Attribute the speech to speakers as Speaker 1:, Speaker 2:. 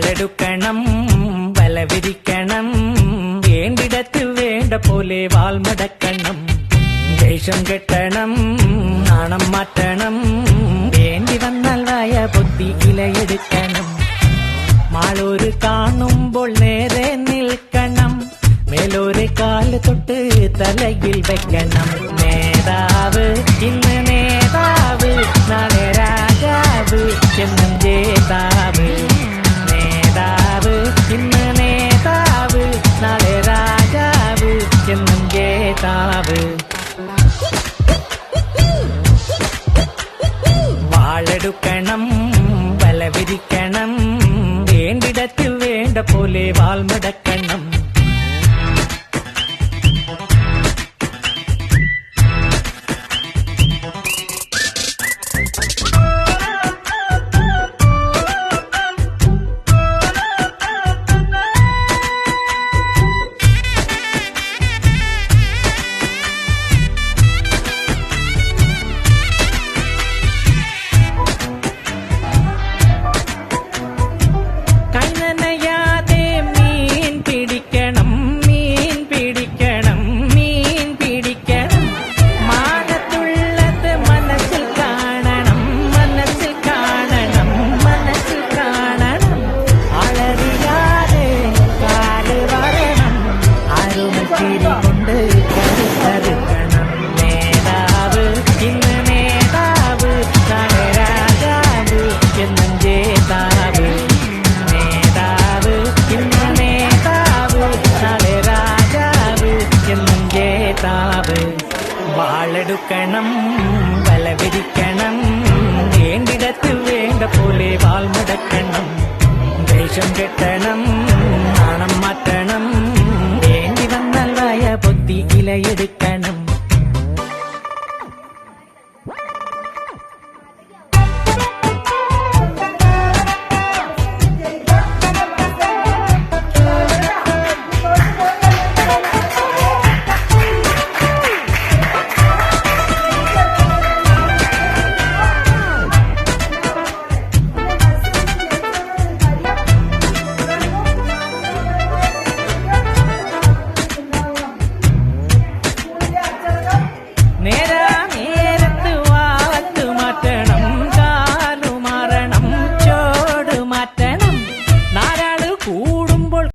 Speaker 1: വാളെടുക്കണം വലവിരിക്കണം വേണ്ടിടത്ത് വേണ്ട പോലെ വാൾമടക്കണം ദേഷ്യം കെട്ടണം നാണം മാറ്റണം വേണ്ടി വന്നാൽ വായ പൊത്തി ഇലയെടുക്കണം മാളൂര് കാണുമ്പോൾ നേരെ നിൽക്കണം മേലോരെ കാല് തൊട്ട് തലയിൽ വെക്കണം നേതാവ് ഇന്ന് നേതാവ് നാളെ രാജാവ് എന്നും ജേതാവ് നേതാവ് ഇന്ന് നേതാവ് നാളെ രാജാവ് എന്നും ജേതാവ് വാളെടുക്കണം വലവിരിക്കണം വേണ്ടിടത്ത് വേണ്ട പോലെ വാൾമടക്കണം വാളെടുക്കണം വലവിരിക്കണം വേണ്ടിടത്ത് വേണ്ട പോലെ വാൾമടക്കണം ദേഷ്യം കെട്ടണം